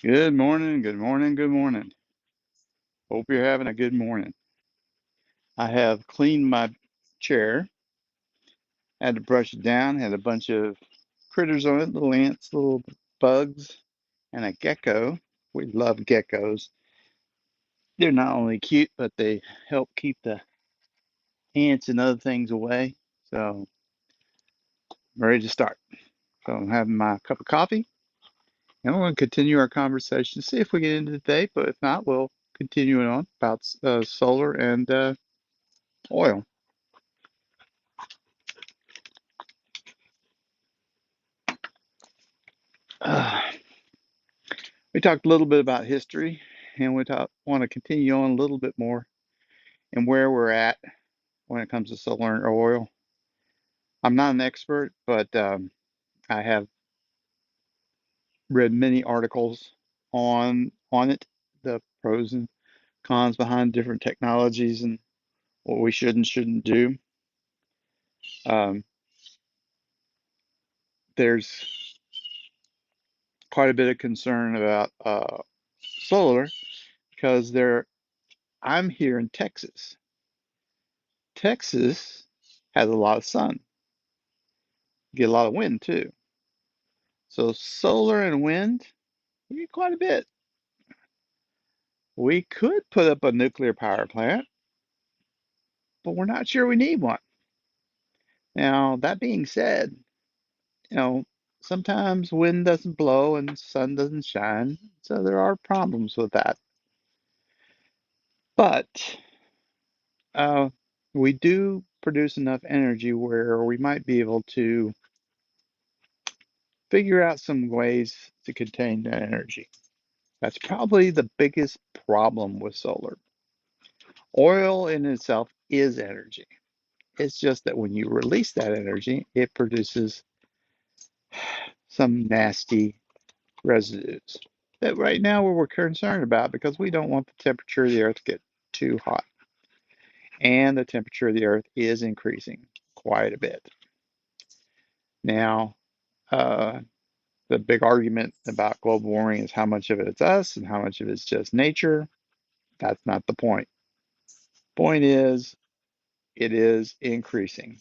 Good morning, good morning, good morning. Hope you're having a good morning. I have cleaned my chair, had to brush it down, had a bunch of critters on it, little ants, little bugs, and a gecko. We love geckos. They're not only cute, but they help keep the ants and other things away. So I'm ready to start. So I'm having my cup of coffee, and we're going to continue our conversation, see if we get into the day, but if not, we'll continue it on about solar and oil. Uh, We talked a little bit about history, and want to continue on a little bit more and where we're at when it comes to solar and oil. I'm not an expert, but I have read many articles on it, the pros and cons behind different technologies and what we should and shouldn't do. Um, there's quite a bit of concern about solar because I'm here in Texas. Texas has a lot of sun, get a lot of wind too. So solar and wind, we get quite a bit. We could put up a nuclear power plant, but we're not sure we need one. Now, that being said, you know, sometimes wind doesn't blow and sun doesn't shine, so there are problems with that. But uh, we do produce enough energy where we might be able to figure out some ways to contain that energy. That's probably the biggest problem with solar. Oil in itself is energy. It's just that when you release that energy, it produces some nasty residues that right now we're concerned about because we don't want the temperature of the earth to get too hot. And the temperature of the earth is increasing quite a bit. Now, uh, the big argument about global warming is how much of it is us and how much of it's just nature. That's not the point. Point is, it is increasing.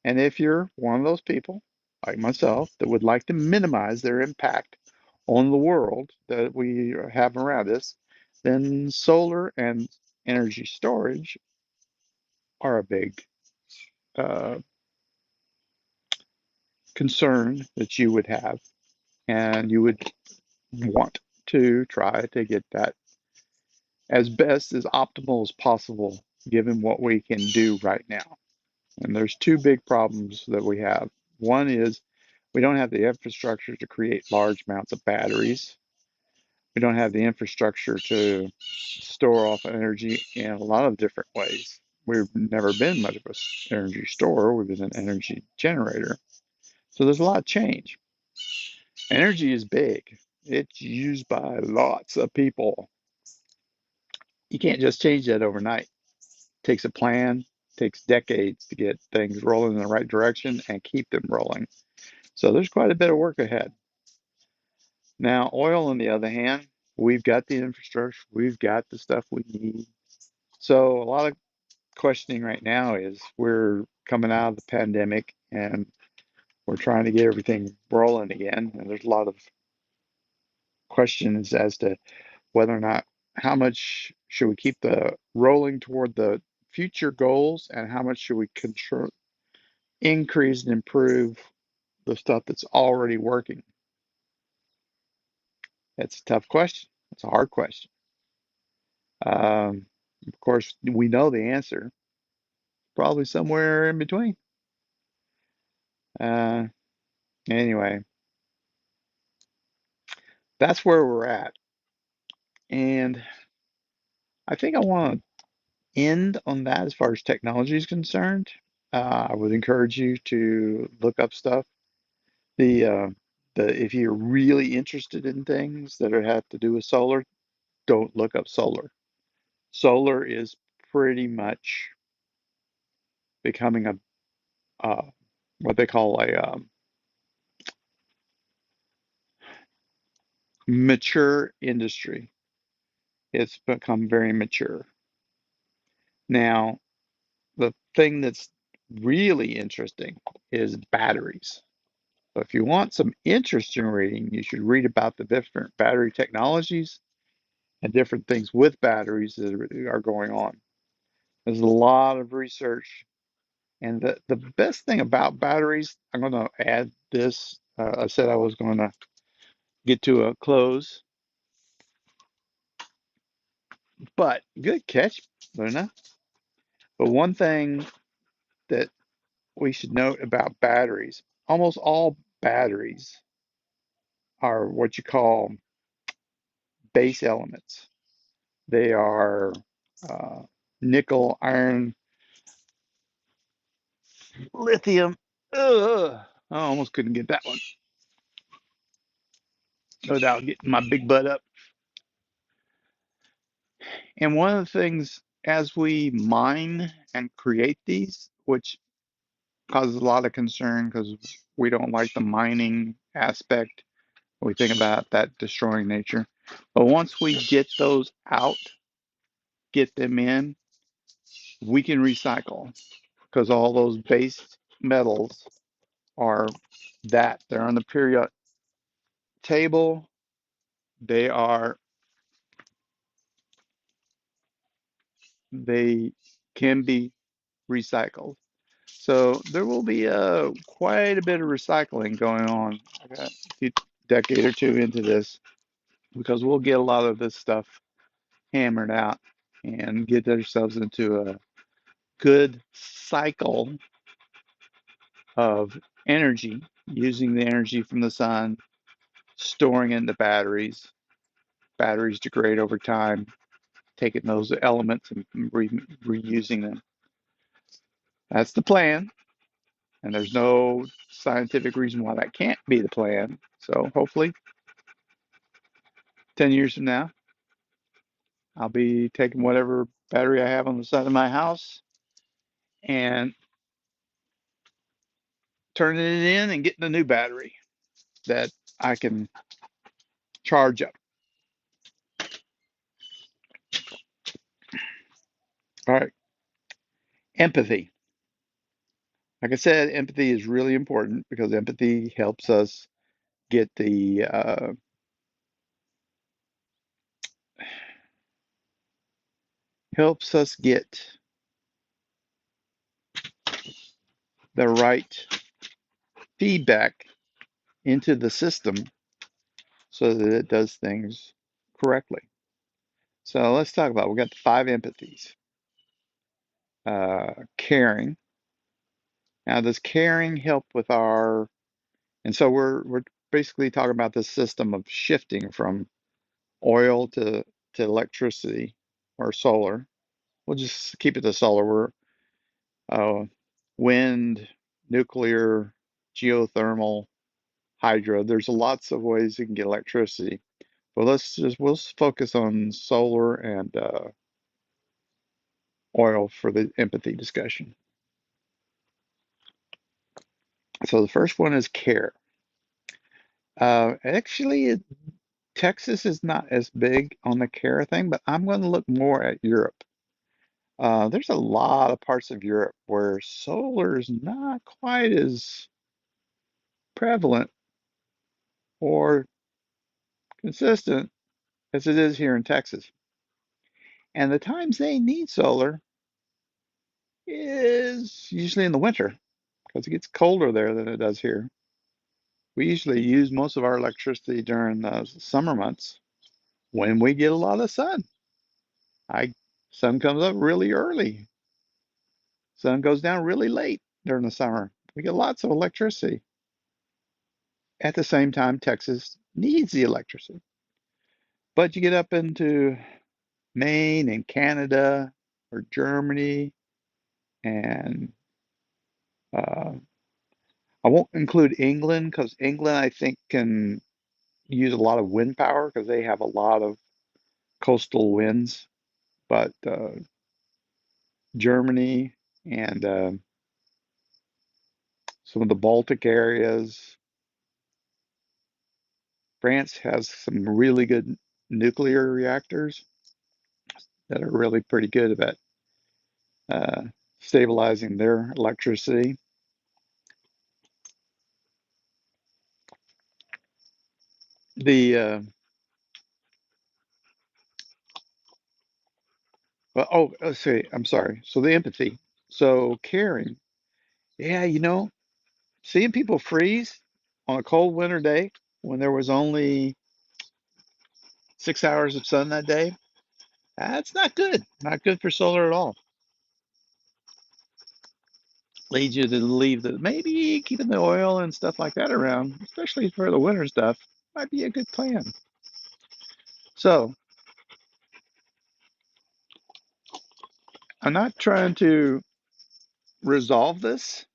And if you're one of those people, like myself, that would like to minimize their impact on the world that we have around us, then solar and energy storage are a big uh, concern that you would have, and you would want to try to get that as best as optimal as possible, given what we can do right now. And there's two big problems that we have. One is we don't have the infrastructure to create large amounts of batteries. We don't have the infrastructure to store off energy in a lot of different ways. We've never been much of an energy store. We've been an energy generator. So there's a lot of change. Energy is big. It's used by lots of people. You can't just change that overnight. It takes a plan, takes decades to get things rolling in the right direction and keep them rolling. So there's quite a bit of work ahead. Now, oil, on the other hand, we've got the infrastructure, we've got the stuff we need. So, a lot of questioning right now is we're coming out of the pandemic and we're trying to get everything rolling again. And there's a lot of questions as to whether or not how much should we keep the rolling toward the future goals and how much should we control, increase and improve the stuff that's already working. That's a tough question. It's a hard question. Of course, we know the answer, probably somewhere in between. Uh, anyway, that's where we're at. And I think I want to end on that as far as technology is concerned. I would encourage you to look up stuff. The uh, if you're really interested in things that have to do with solar, don't look up solar. Solar is pretty much becoming a what they call a mature industry. It's become very mature. Now, the thing that's really interesting is batteries. So if you want some interesting reading, you should read about the different battery technologies and different things with batteries that are going on. There's a lot of research. And the best thing about batteries, I'm going to add this. I said I was going to get to a close, but good catch, Luna. But one thing that we should note about batteries, almost all batteries are what you call base elements. They are uh, nickel, iron, lithium. Ugh, I almost couldn't get that one without getting my big butt up. And one of the things as we mine and create these, which causes a lot of concern because we don't like the mining aspect. We think about that destroying nature. But once we get those out, get them in, we can recycle because all those base metals are that. They're on the periodic table. They are, they can be recycled. So there will be quite a bit of recycling going on. I got a decade or two into this because we'll get a lot of this stuff hammered out and get ourselves into a good cycle of energy, using the energy from the sun, storing it in the batteries. Batteries degrade over time, taking those elements and reusing them. That's the plan. And there's no scientific reason why that can't be the plan. So hopefully 10 years from now, I'll be taking whatever battery I have on the side of my house and turning it in and getting a new battery that I can charge up. All right. Empathy. Like I said, empathy is really important because empathy helps us get the right feedback into the system so that it does things correctly. So let's talk about, we got the five empathies. Caring. Now, does caring help with our, and so we're basically talking about this system of shifting from oil to electricity or solar. We'll just keep it to solar. We're uh, wind, nuclear, geothermal, hydro. There's lots of ways you can get electricity. But we'll focus on solar and oil for the empathy discussion. So the first one is care. Actually, Texas is not as big on the care thing, but I'm going to look more at Europe. There's a lot of parts of Europe where solar is not quite as prevalent or consistent as it is here in Texas. And the times they need solar is usually in the winter because it gets colder there than it does here. We usually use most of our electricity during the summer months when we get a lot of sun. I Sun comes up really early. Sun goes down really late during the summer. We get lots of electricity. At the same time, Texas needs the electricity. But you get up into Maine and Canada or Germany, and uh, I won't include England because England, I think, can use a lot of wind power because they have a lot of coastal winds. But Germany and some of the Baltic areas, France has some really good nuclear reactors that are really pretty good about uh, stabilizing their electricity. The well, oh, let's see. I'm sorry. So the empathy. So caring. Yeah, seeing people freeze on a cold winter day when there was only 6 hours of sun that day, that's not good. Not good for solar at all. Leads you to leave maybe keeping the oil and stuff like that around, especially for the winter stuff, might be a good plan. So I'm not trying to resolve this.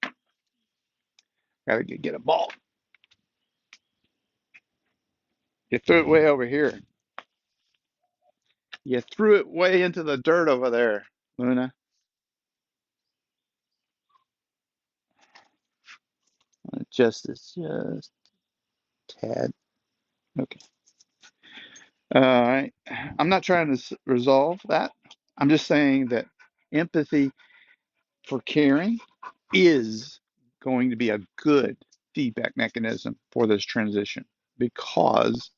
Gotta get a ball. You threw it way over here. You threw it way into the dirt over there, Luna. Just tad. Okay. All right. I'm not trying to resolve that. I'm just saying that empathy for caring is going to be a good feedback mechanism for this transition because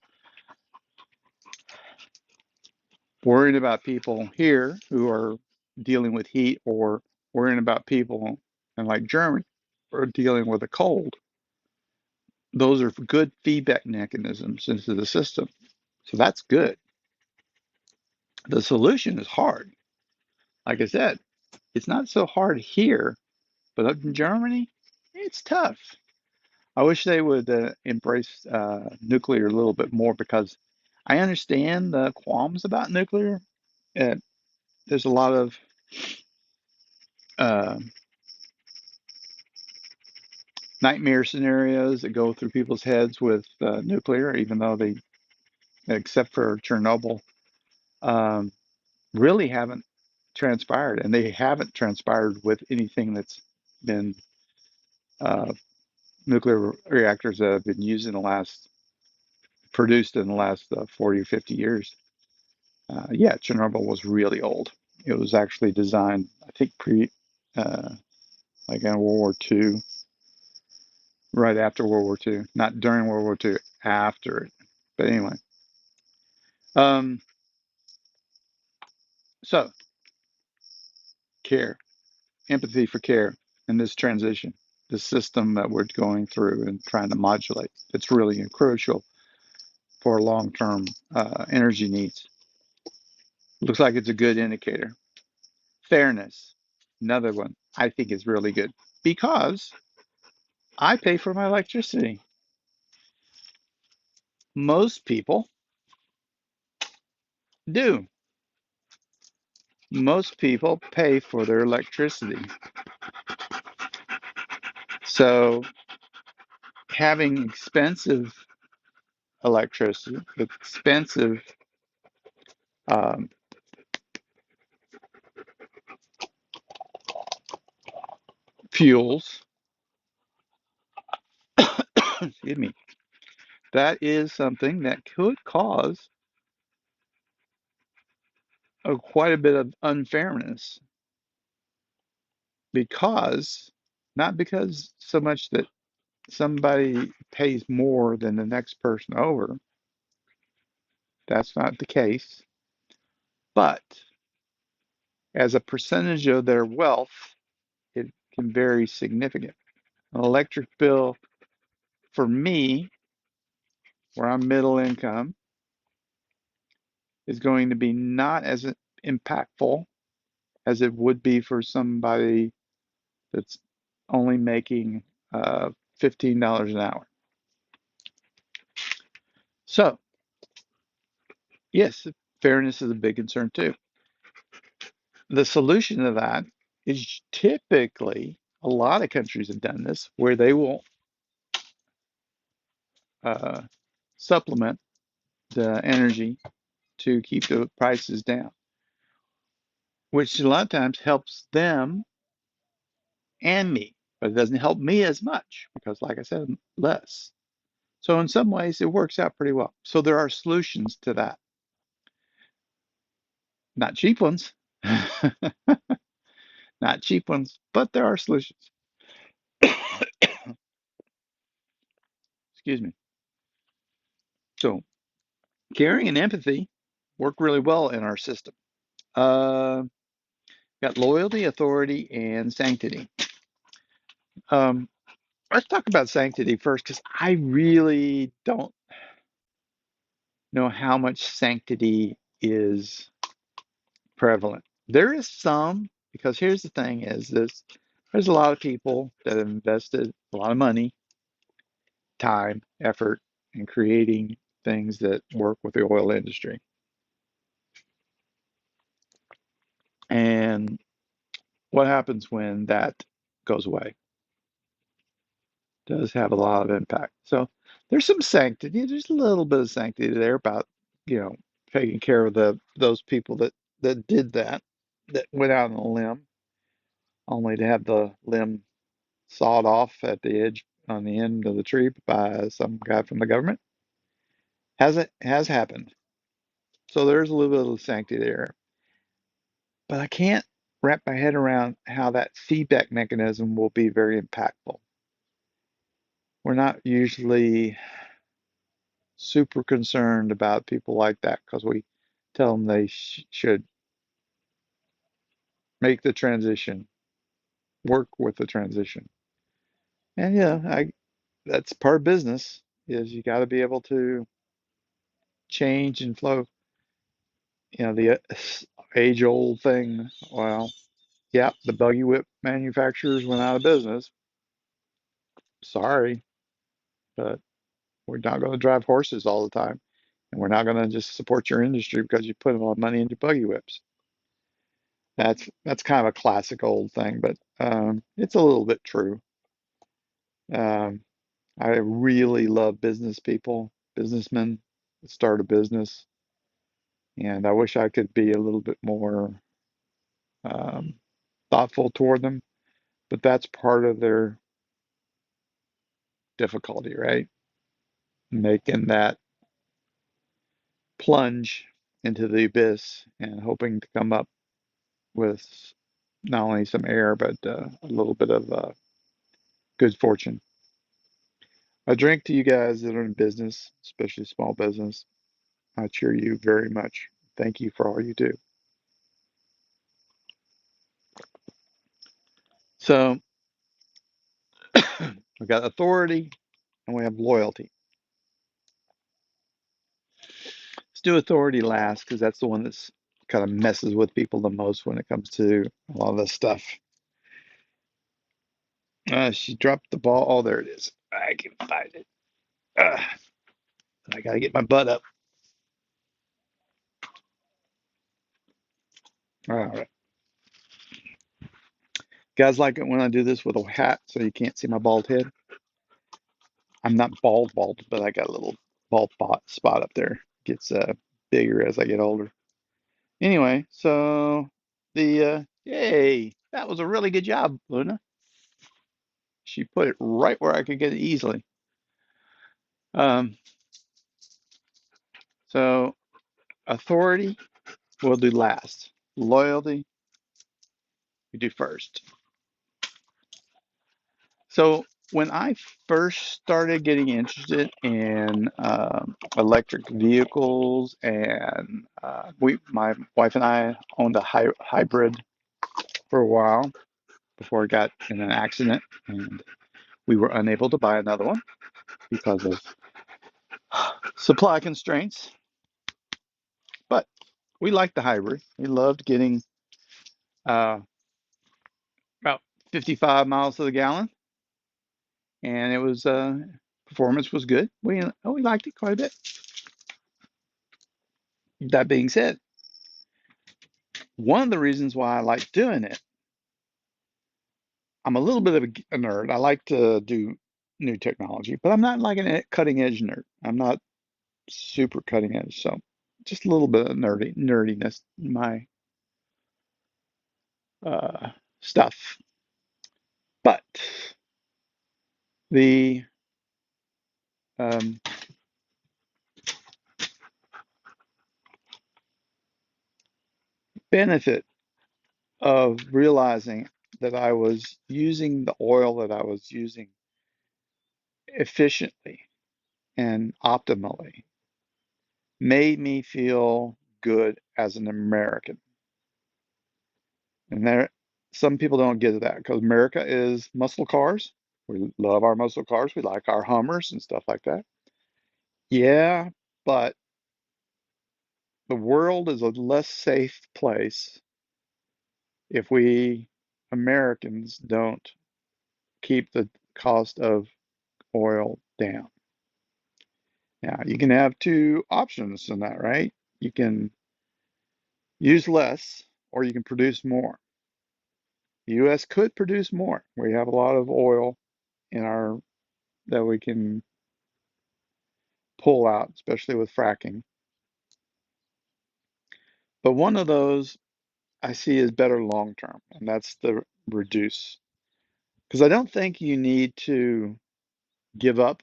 worrying about people here who are dealing with heat or worrying about people in like Germany who are dealing with a cold, those are good feedback mechanisms into the system. So that's good. The solution is hard. Like I said, it's not so hard here, but up in Germany, it's tough. I wish they would embrace nuclear a little bit more because I understand the qualms about nuclear. Uh, there's a lot of uh, nightmare scenarios that go through people's heads with nuclear, even though they, except for Chernobyl, um, really haven't transpired, and they haven't transpired with anything that's been uh, nuclear reactors that have been used in the last, produced in the last 40 or 50 years. Yeah, Chernobyl was really old. It was actually designed, I think, uh, like in World War II, right after World War II, not during World War II, after it. But anyway, um, so care, empathy for care in this transition, the system that we're going through and trying to modulate. It's really crucial for long-term energy needs. Looks like it's a good indicator. Fairness, another one I think is really good because I pay for my electricity. Most people do. Most people pay for their electricity. So having expensive electricity, expensive um, fuels, excuse me, that is something that could cause quite a bit of unfairness because, not because so much that somebody pays more than the next person over, that's not the case, but as a percentage of their wealth, it can vary significant. An electric bill for me, where I'm middle income, is going to be not as impactful as it would be for somebody that's only making $15 an hour. So, yes, fairness is a big concern too. The solution to that is typically, a lot of countries have done this, where they will uh, supplement the energy to keep the prices down, which a lot of times helps them and me, but it doesn't help me as much because, like I said, less. So in some ways, it works out pretty well. So there are solutions to that. Not cheap ones, not cheap ones, but there are solutions. Excuse me. So caring and empathy work really well in our system. Uh, got loyalty, authority, and sanctity. Um, let's talk about sanctity first, because I really don't know how much sanctity is prevalent. There is some, because here's the thing: is this there's a lot of people that have invested a lot of money, time, effort in creating things that work with the oil industry, and what happens when that goes away does have a lot of impact. So there's some sanctity. There's a little bit of sanctity there about, you know, taking care of the those people that did that, that went out on a limb, only to have the limb sawed off at the edge on the end of the tree by some guy from the government. Has happened. So there's a little bit of sanctity there. But I can't wrap my head around how that feedback mechanism will be very impactful. We're not usually super concerned about people like that because we tell them they should make the transition, work with the transition. And yeah, that's part of business is you got to be able to change and flow. You know, the age-old thing. Well, yeah, the buggy whip manufacturers went out of business. Sorry, but we're not going to drive horses all the time, and we're not going to just support your industry because you put a lot of money into buggy whips. That's kind of a classic old thing, but it's a little bit true. Um, I really love business people, businessmen that start a business, and I wish I could be a little bit more um, thoughtful toward them. But that's part of their difficulty, right? Making that plunge into the abyss and hoping to come up with not only some air but a little bit of good fortune. I drink to you guys that are in business, especially small business. I cheer you very much. Thank you for all you do. So we got authority and we have loyalty. Let's do authority last because that's the one that's kind of messes with people the most when it comes to a lot of this stuff. She dropped the ball. Oh, there it is. I can find it. I got to get my butt up. All right. Guys like it when I do this with a hat so you can't see my bald head. I'm not bald, but I got a little bald spot up there. Gets bigger as I get older. Anyway, so the yay, that was a really good job, Luna. She put it right where I could get it easily. Um, so authority we'll do last. Loyalty we do first. So when I first started getting interested in electric vehicles, and my wife and I owned a hybrid for a while before it got in an accident, and we were unable to buy another one because of supply constraints. But we liked the hybrid. We loved getting uh, about 55 miles to the gallon, and it was performance was good. We liked it quite a bit. That being said, one of the reasons why I like doing it, I'm a little bit of a nerd. I like to do new technology, but I'm not like a cutting edge nerd. I'm not super cutting edge, so just a little bit of nerdiness in my uh, stuff. But the um, benefit of realizing that I was using the oil that I was using efficiently and optimally made me feel good as an American. And there, some people don't get that because America is muscle cars. We love our muscle cars. We like our Hummers and stuff like that. Yeah, but the world is a less safe place if we Americans don't keep the cost of oil down. Now, you can have two options in that, right? You can use less or you can produce more. The US could produce more. We have a lot of oil in our that we can pull out, especially with fracking. But one of those I see is better long term, and that's the reduce. Because I don't think you need to give up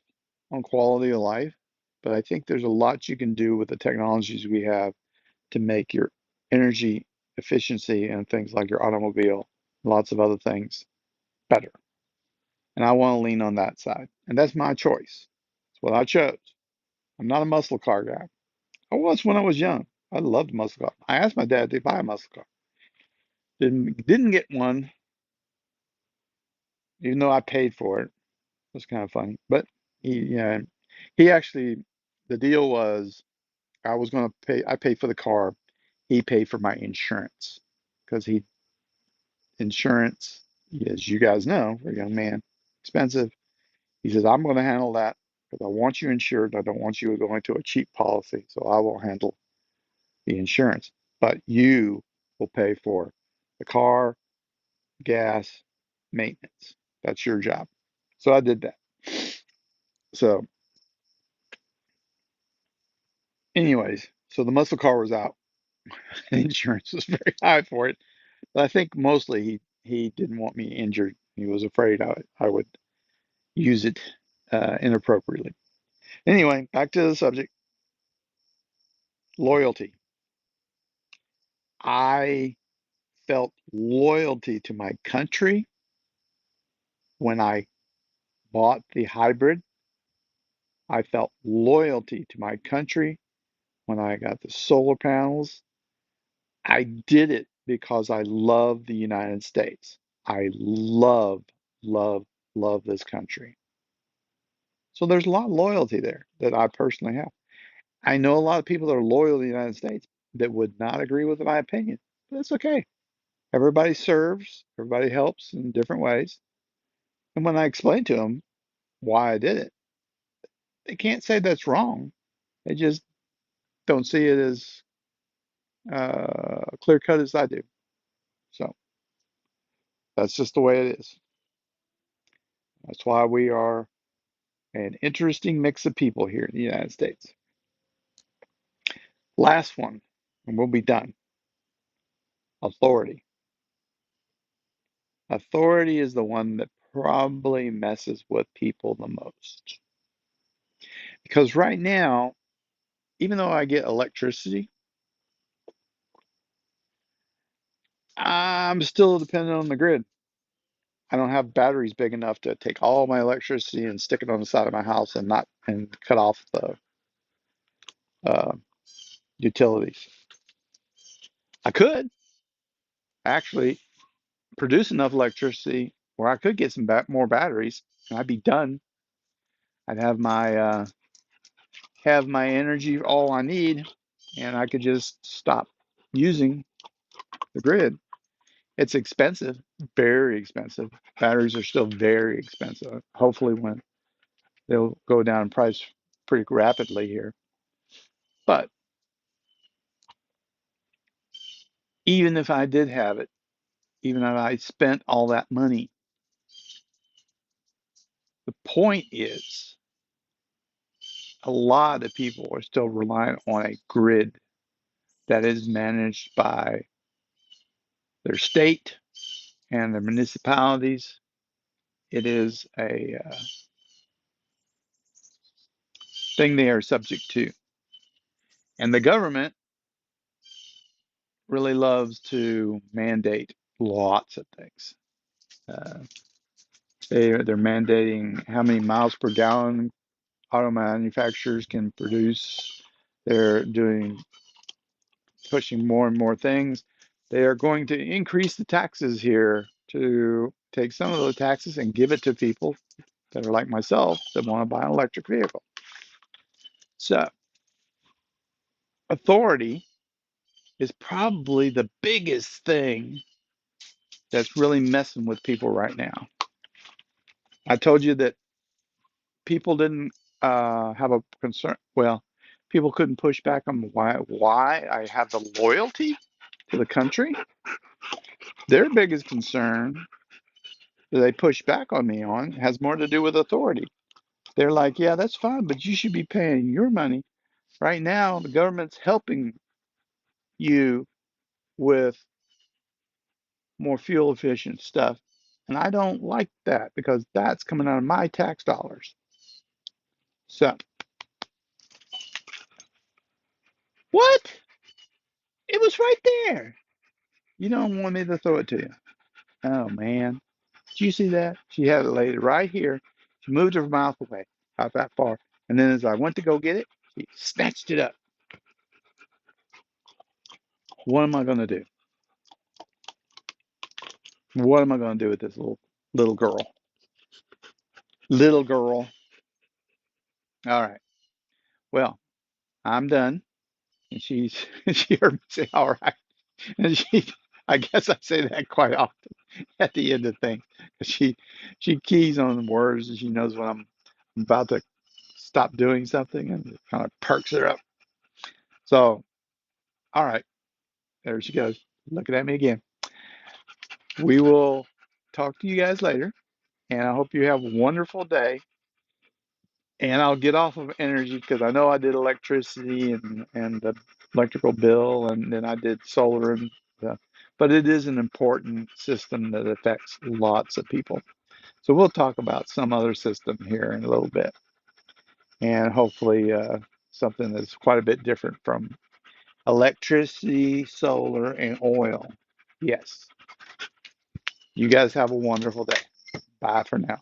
on quality of life, but I think there's a lot you can do with the technologies we have to make your energy efficiency and things like your automobile, lots of other things better. And I want to lean on that side. And that's my choice. It's what I chose. I'm not a muscle car guy. I was when I was young. I loved muscle car. I asked my dad to buy a muscle car. Didn't get one, even though I paid for it. It was kind of funny. But yeah, he actually, the deal was I was going to pay, I paid for the car. He paid for my insurance because insurance, as you guys know, for a young man, expensive. He says, I'm going to handle that because I want you insured. I don't want you going to a cheap policy. So I will handle the insurance. But you will pay for the car, gas, maintenance. That's your job. So I did that. So, anyways, so the muscle car was out. Insurance was very high for it. But I think mostly he didn't want me injured. He was afraid I would use it inappropriately. Anyway, back to the subject, loyalty. I felt loyalty to my country when I bought the hybrid. I felt loyalty to my country when I got the solar panels. I did it because I love the United States. I love, love, love this country. So there's a lot of loyalty there that I personally have. I know a lot of people that are loyal to the United States that would not agree with my opinion, but that's okay. Everybody serves, everybody helps in different ways. And when I explain to them why I did it, they can't say that's wrong. They just don't see it as clear cut as I do. So that's just the way it is. That's why we are an interesting mix of people here in the United States. Last one, and we'll be done. Authority. Authority is the one that probably messes with people the most. Because right now, even though I get electricity, I'm still dependent on the grid. I don't have batteries big enough to take all my electricity and stick it on the side of my house and not and cut off the uh, utilities. I could actually produce enough electricity where I could get some more batteries, and I'd be done. I'd have my energy all I need, and I could just stop using the grid. It's expensive, very expensive. Batteries are still very expensive. Hopefully, when they'll go down in price pretty rapidly here. But even if I did have it, even if I spent all that money, the point is a lot of people are still relying on a grid that is managed by their state and their municipalities. It is thing they are subject to. And the government really loves to mandate lots of things. Uh, they're mandating how many miles per gallon auto manufacturers can produce. They're pushing more and more things. They are going to increase the taxes here to take some of those taxes and give it to people that are like myself that want to buy an electric vehicle. So, authority is probably the biggest thing that's really messing with people right now. I told you that people didn't have a concern. Well, people couldn't push back on why I have the loyalty to the country. Their biggest concern that they push back on me on has more to do with authority. They're like, yeah, that's fine, but you should be paying your money. Right now, the government's helping you with more fuel efficient stuff. And I don't like that because that's coming out of my tax dollars. So, what? It was right there. You don't want me to throw it to you. Oh, man. Did you see that? She had it laid right here. She moved her mouth away, not that far. And then as I went to go get it, she snatched it up. What am I going to do? What am I going to do with this little girl? Little girl. All right. Well, I'm done. And she heard me say, all right. And I guess I say that quite often at the end of things. She keys on the words and she knows when I'm about to stop doing something and it kind of perks her up. So, all right. There she goes, looking at me again. We will talk to you guys later. And I hope you have a wonderful day. And I'll get off of energy because I know I did electricity and the electrical bill, and then I did solar and but it is an important system that affects lots of people. So we'll talk about some other system here in a little bit, and hopefully something that's quite a bit different from electricity, solar, and oil. Yes. You guys have a wonderful day. Bye for now.